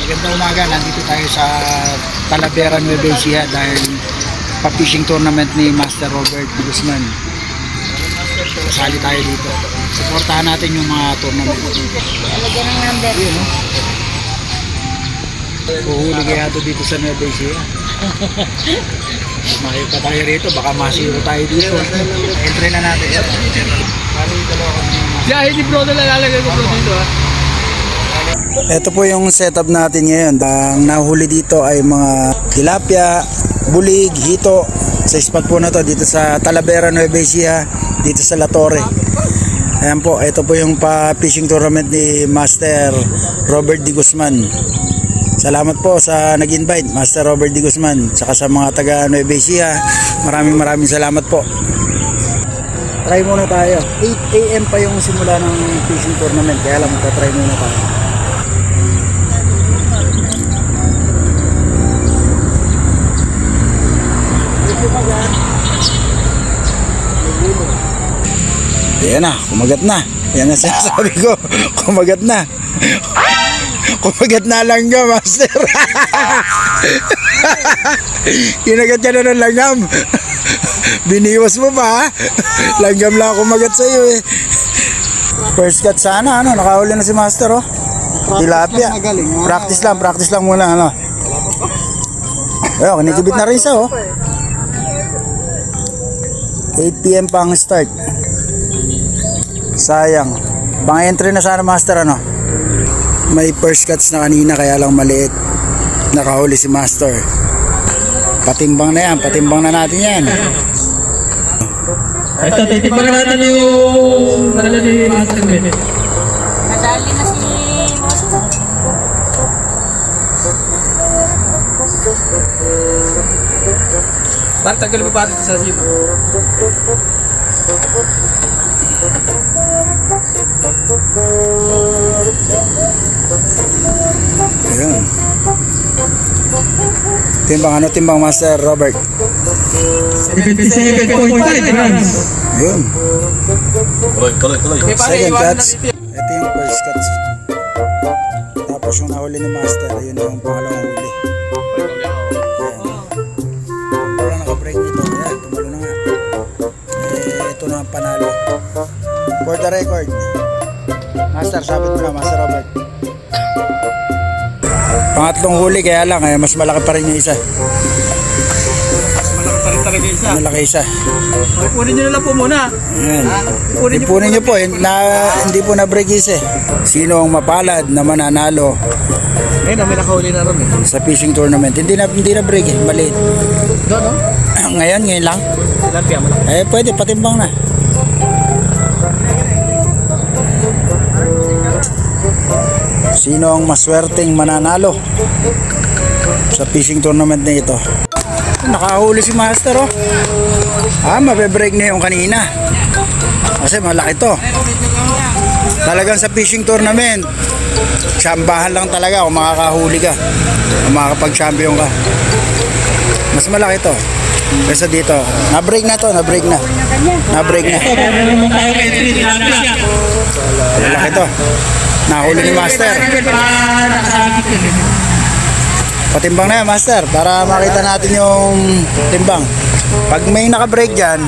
Magandang umaga, nandito tayo sa Talavera, Nueva Ecija dahil pa-fishing tournament ni Master Robert D. Guzman. Kasali tayo dito. Suportahan natin yung mga tournament. Lagyan ng number. Yun, no? Uhuli kaya ito dito sa Nueva Ecija. Kumayo pa tayo rito, baka masiro tayo dito. Entry na natin. Yeah, hindi bro na lalagay ko bro dito ha. Ito po yung setup natin ngayon. Ang nahuli dito ay mga tilapia, bulig, hito. Sa spot po na to dito sa Talavera, Nueva Ecija, dito sa La Torre. Ayan po, ito po yung pa-fishing tournament ni Master Robert D. Guzman. Salamat po sa nag-invite, Master Robert D. Guzman, saka sa mga taga Nueva Ecija. Maraming salamat po. Try muna tayo. 8 AM pa yung simula ng fishing tournament, kaya lang magta-try muna tayo. Ayan na, kumagat na. Yan ang sinasabi ko, kumagat na. Kumagat na langgam, Master. Kinagat ka na ng langgam. Biniwas mo pa, ha? Langgam lang kumagat sa iyo, eh. First cut sana, ano? Nakahuli na si Master, oh. Tilapia. Practice lang muna, ano. Ayun, kinikibit na rin siya, oh. 8 PM pa ang start. Sayang. Pang-entry na sana, Master, ano. May first cuts na kanina, kaya lang maliit. Nakahuli si Master. Patimbang na yan, patimbang na natin yan. Ito, titimbang natin yung dala ni Master Ben. Nadali na si Master. Bakit tagal mo pa dito sa sipa? Ayun. Timbang Master Robert? 77.5 grams. Ayun. Tuloy. Second cuts. Ito yung first cuts. Tapos yung nahuli ni Master, ayun yung pangalawang huli. Ayan. Wala naka-break nito. Ayan, tumalo na nga. Ito na ang panalo. For the record, Master, sabit mo na, Master Robert. Pangatlong huli, kaya lang, mas malaki pa rin yung isa. Malaki pa rin talaga isa. Malaki isa. Ipunin nyo na lang po muna. Ayan. Ipunin nyo po, hindi po na-break isa, eh. Sino ang mapalad na mananalo Ayun, may nakahuli na ron, eh. sa fishing tournament? Hindi na break, eh. Maliit. Doon, no? Ngayon lang. Tilapia, malaki. Pwede, patimbang na. Sino ang maswerteng mananalo sa fishing tournament na ito? Nakahuli si Master, oh. Mabe-break na yung kanina. Kasi malaki to. Talagang sa fishing tournament, tsambahan lang talaga kung makakahuli ka, kung makakapag-champion ka. Mas malaki to. Kasi dito, na-break na. Malaki to. Nahuli ni Master. Patimbang na yan, Master, para makita natin yung timbang. Pag may naka-break dyan,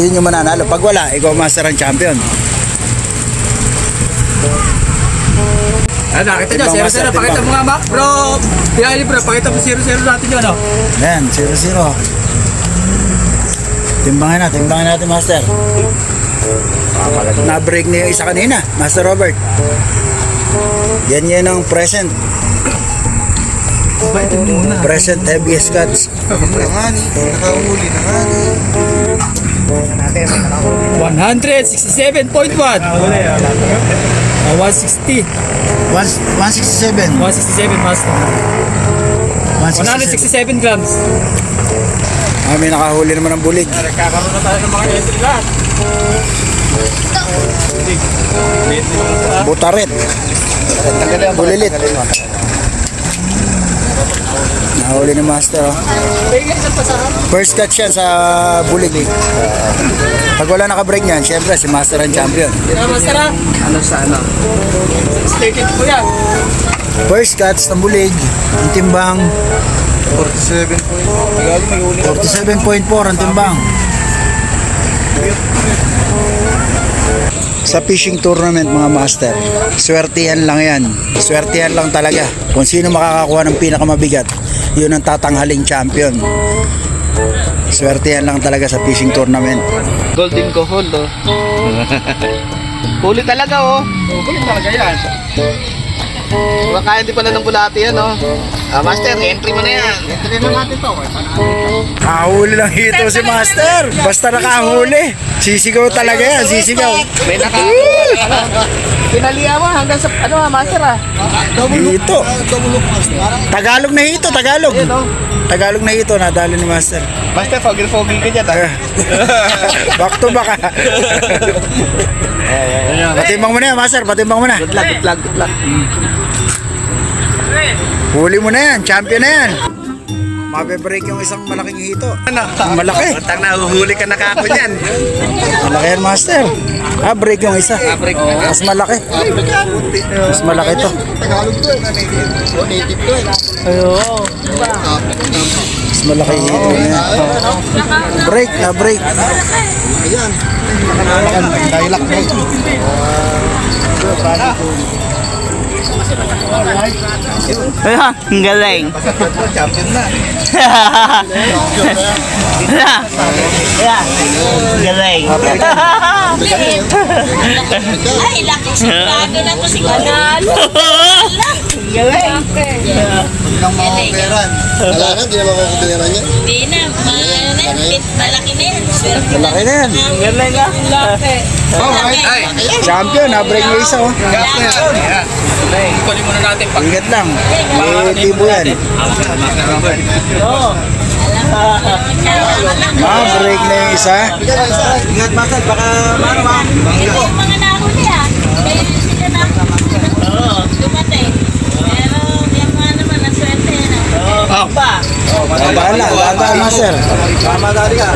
yun yung mananalo. Pag wala, ikaw Master ang champion. Nakita nyo, 0-0. Pakita mo nga, bro. Pinali, bro. Pakita mo 0-0 natin yun, no? Ayan, 0-0. Timbangin natin, Master. Na-break na yung isa kanina, Master Robert. Yan ang present. Present heaviest cuts. Nakahuli na nga. 167.1. 160. 167. 167, Master. 167 grams. May nakahuli naman ng bulig. Nagkakaroon na tayo ng mga entry lahat. Butaret. Bulilit. Nahuli ni Master. Oh. First catch yan sa bulig. Pag wala naka-break niyan, syempre si Master ang champion. Masarap. Ano sa ano? Stated po yan. First catch ng bulig, ang timbang 47.4. 47.4 ang timbang. Sa fishing tournament mga master, swertihan lang yan. Swertihan lang talaga. Kung sino makakakuha ng pinakamabigat, yun ang tatanghaling champion. Swertihan lang talaga sa fishing tournament. Golden Cohol, oh. Huli talaga, oh. Kulit talaga yan. Kumakain din pala ng bulati yan, oh. Master, entry mo na yan. Entry na natin to. Nakahuli lang hito si Master. Basta nakahuli. Sisigaw talaga yan, sisigaw. May Pinaliya mo hanggang sa, ano, Master, ah. Hito. Tagalog na hito, Tagalog. Tagalog na hito, nadali ni Master. Master, fogil-fogil ka dyan, ah. Back to back. Patimbang mo na yan, Master. Patimbang mo na. Good luck, good luck, good luck. Huli mo na yan. Champion na yan. Mabe-break yung isang malaking hito. Malaki. Tang nahuhuli ka na kako dyan. Malaki yan, Master. Break yung isa. Break. Mas malaki. Mas malaki to. Tagalog to eh. Native to eh. Ayun. Mas malaki hito na yan. Break na break. Ayan. Dialog break. Ayan, ang galing. Champion na. Galing. Ay, laki sigurado na to si Kanal. Galing. Ilang mga operan. Wala na, di naman makukupiran niya. Hindi na, malaki na yan. Swerte Malaki na yan. Galing, ah. Ay, Champion, na-break yung isa. Oh. kunin muna natin pag Ingat lang. May tibo yan. Break na yung isa. Ingat bakit, baka marawa. Ito yung mga nahuli ah. Kaya sila na dumatay. Pero yung mga naman, naswerte na. Bahala, bahala, Master. Madali ka.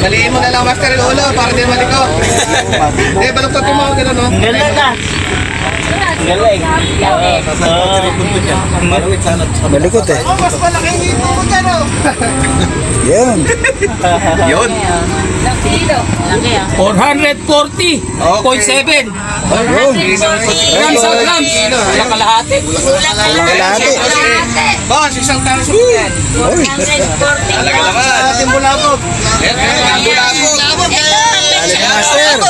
Daliin mo na lang, Master, yung ulo para di maliko. Baluktotin mo, gano'n, no? Galing ka. Galing. Malikot eh. Mas malaki yung mo dyan, oh. Yun. Yun. Laki ah. 440.7 grams sa grams. Walang kalahati. Kalahati. Boss, isang taro sa yan. 140 grams. Ating bulabog. Ating bulabog. Dali ni Master.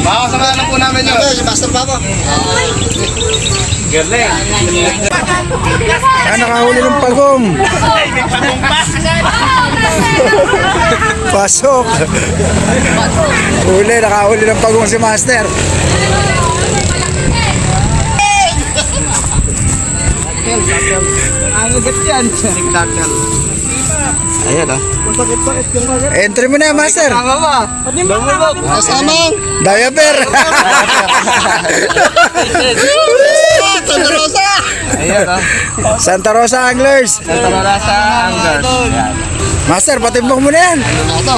Makakasama na po namin yun. Si Master Papa. Galing. Nakahuli ng pagong. Pasok. Huli, nakahuli ng pagong si Master. Ang ugat yan. Tic-tac-tac. Ayan, ah. Entry mo na, Master. Tama ba? Kasama. Diaper. Santa Rosa. Ayan, ah. Santa Rosa Anglers. Tara sa hanggar. Ayan. Master, patimbang mo na yan. Ito.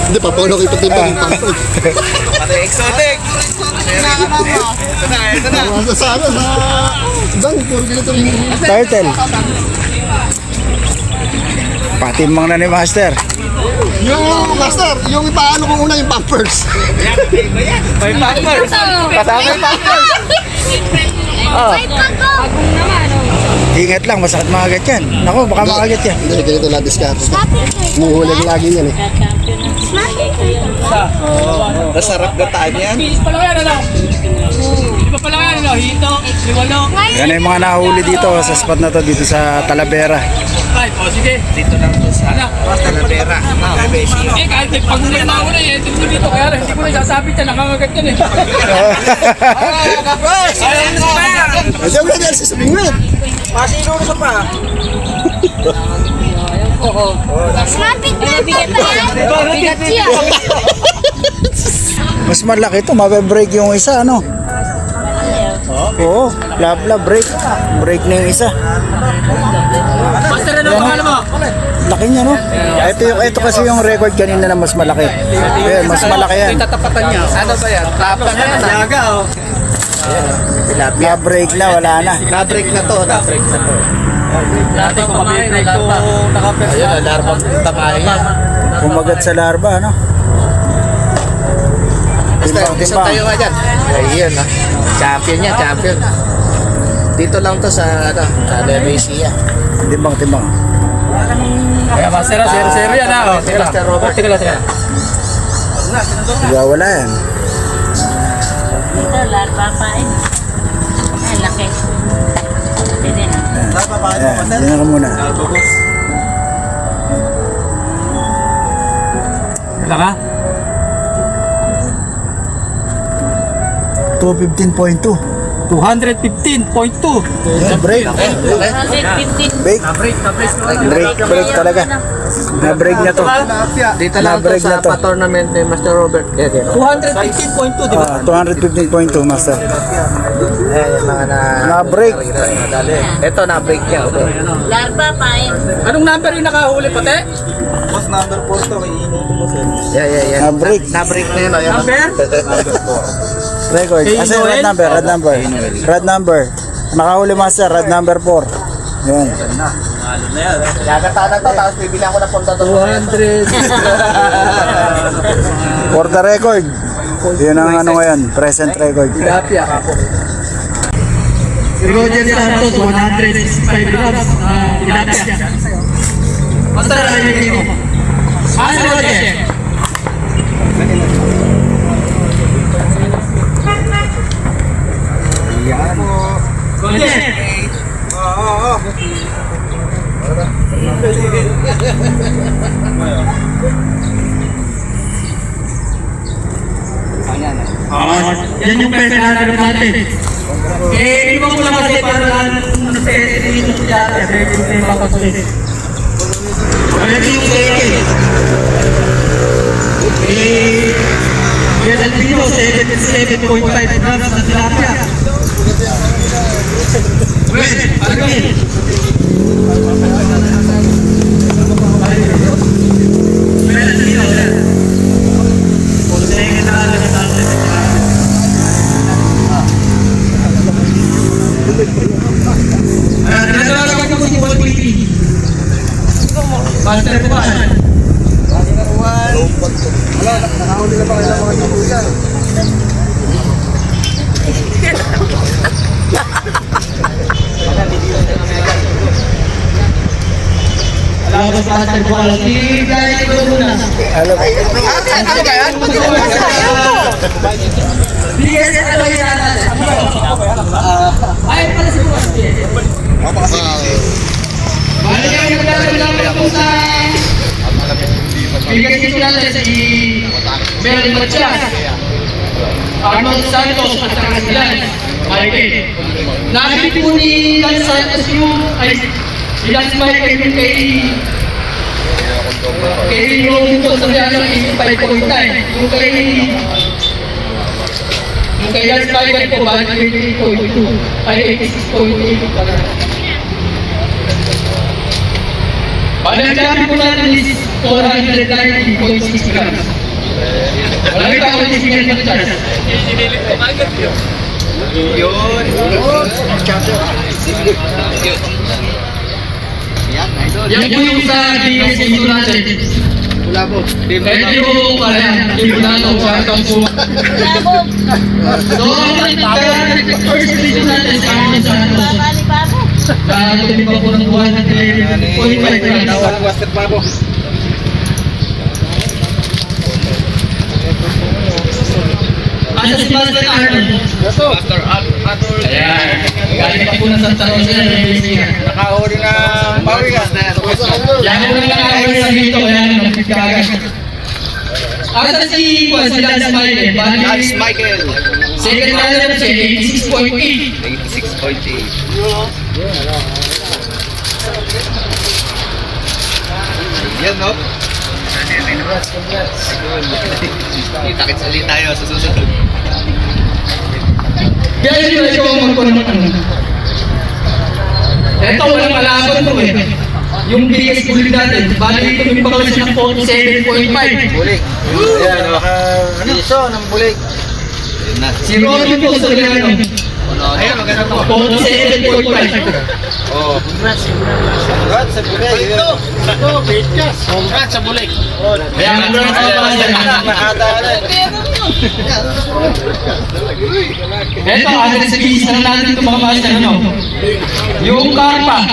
Hindi, papaulo ko ipatimbang yung pangpag. Pati exotic. Ito na. Nasa sana sa... Dang, puro ganito rin. Turtle. Patimbang na ni Master. Yung Master, yung ipaano ko una yung pampers. May pampers. Kasama yung pampers. Ingat lang, masakit makagat yan. Naku, baka makagat yan. Hindi, ganito na discount. Muhulag lagi yan eh. Masarap gataan yan. Bilis pa lang yan, ano? Di pa lang yan, ano? Hito, liwalo. Yan yung mga nahuli dito sa spot na to, dito sa Talavera. Ay, o sige. Dito lang to sa Ano? Talavera. Eh, kahit pag muli na ako na eh, dito dito. Kaya rin, hindi ko na sasabit yan, nangangagat yan eh. Ayun na ba yan? Ay, siyempre dahil sa sabingwit. Bigat siya. Mas malaki to, mabe-break yung isa, ano? Oo, labla, break. Break na yung isa. Master, ano ang pangalan mo? Laki niya, no? Ito kasi yung record kanina na mas malaki. Ayan, mas malaki yan. Tatapatan niya. Ano ba yan? Tapang na yan. Yaga, oh. Na-break na, wala na. Na-break na to. Na-break na to. Dati kung mabibreak to, nakapers. Ayun, larvang tamahin yan. Kumagat sa larva, no? Basta, Timbang, isa timbang. tayo nga dyan. Ayun, ha. Champion yan, champion. Dito lang to sa, sa Levesia. Timbang, timbang. Kaya Master, 0-0 yan, ha? Oh, teka lang. Master Robert. Teka lang, teka lang. Wala yan. Dito, larva pa eh. Ay, laki. Laki din. Ayan, tingnan ka muna. Wala ka? 215.2. 215.2. Ayan, break. 115. Break. Break talaga. Na-break na to. Dito lang to Na-break na sa to. pa-tournament ni Master Robert. Yeah, dito. 215.2, di ba? 215.2, master. Ayan, yung mga Na-break. Nadali. Ito, na-break niya. Okay. Larva pa eh. Anong number yung nakahuli, pate? Yeah. Na-break. Na-break na yun. Ayan. Number? Record. Kay Kasi Noel? red number. Nakahuli, master. Red number 4. Ayan. Gagatanan to, tapos bibili ako ng punta to. 200. For the record. Yun ang ano ngayon. Present record. Tilapia. Si Roger Santos, 165 grams. Tilapia. Master, ano yung bigay mo? Si Roger? Roger! Yan yung pwede natin natin. Iba ko lang kasi para lang dito sa dati. Pwede ko yung makasulit. Pwede yung second. Yan ang dito, 7.5 grams na tilapia. Pwede, pagawin. Pwede dito, yan. Second na lang natin. Tinatawag ko si Paul Pipi. Master Juan. Wala, nakahuli na ba kayo ng mga tubuyan? Labas Master Juan. Si Guy Corona. Alam. Ano kaya? Bigyan sa ano yan natin. Ay, pala si Juan. Bali niya yung magdadala po sa bigyan dito natin si Mel Matias, Arnold Santos at saka si Lance Michael. Nakabit po ni Lance Santos yung si Lance Michael yung kay yung dito sa Diano 85.9. Yung kay Lance Michael po bali 88.2 ay 86.8 pala. Bali ang dami po natin is 490.6 grams. Walang ikaw ang isigan ng chance. Yan po yung sa DS ito natin. Wala po. Medyo pala, hindi na ito sa itong po. Labog. So, ang first dito natin sa amin sa ano. Bali pa ako. Sa ating pa po ng 100.5 grams. Ano si Master Arnold? Master Arnold. Ayan. Galing pa po ng Santa Rosa. Nakahuli na bawi ka. Yan mo lang nakakawin sa dito. Ayan, nagpipikagan. Asa si Lance Michael? Lance Michael. Second na lang siya, 86.8. 86.8. Yan, no? Kita-kits ulit tayo sa susunod. Kaya yun ikaw ang magpunta. Ito, walang kalaban to eh. Yung biggest bulig natin, bali ito yung pagkakas ng 47.5. Bulig. Ayan, piso ng bulig. Si Robin po sa Gano. Ayan, maganda po. 47.5. Oh. Congrats sa bulig. Congrats sa bulig. Kaya congrats sa mga yan. Ito, address sa isa na natin ito mga master, ano? Yung Carpa.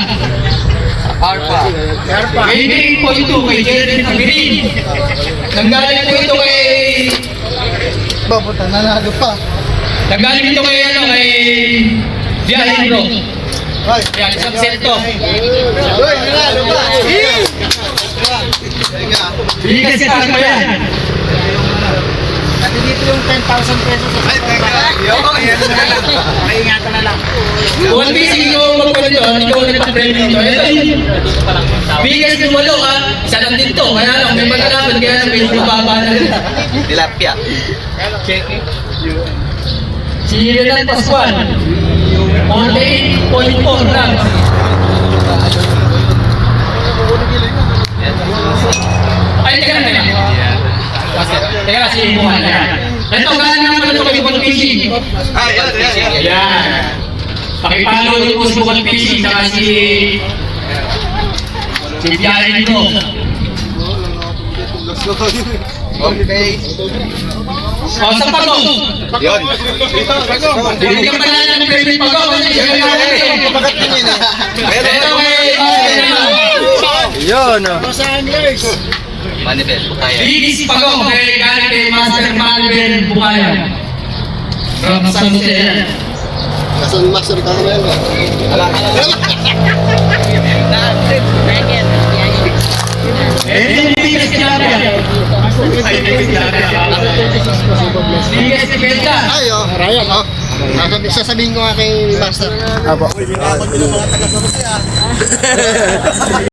88.2 kay Jerry Tagirin. Nanggaling po ito kay... Babuta, nanalo pa. Nanggaling ito kay ano, kay... Biyahe Bro. Hoy, Yan, isang set to. hoy, nanalo pa. Bigas ka pa yan. Kasi dito yung 10,000 pesos. Ay, teka. Maingatan na lang. Kung busy ikaw magpapalito, ikaw nagpa-frame dito. Ito yung bigas ng walo ha. Isa lang din to. Kaya lang, may magkalaban. Kaya lang, medyo baba na rin. Tilapia. Si Renan Pascual. 48.4 lang. Ay, teka lang. Teka lang, si Ibuhan na yan. Ito, galing naman ito kay Bukal Fishing. Ay, yan. Ayan. Pakipalo yung po si Bukal Fishing, saka si Biyahe nito. Okay. O, sa Pagong. Yun. Binigyan pa natin ng free Pagong. Kasi siya yung ito kay Yun. Manibel, kaya. Bigis Pagong kay galing kay Master Malvin Bukaya. From San Jose. Kasan master ka na yan. Ito yung biggest tilapia. Biggest tilapia. Ay, oh. Ryan, oh. Sasabihin ko nga kay master. Apo.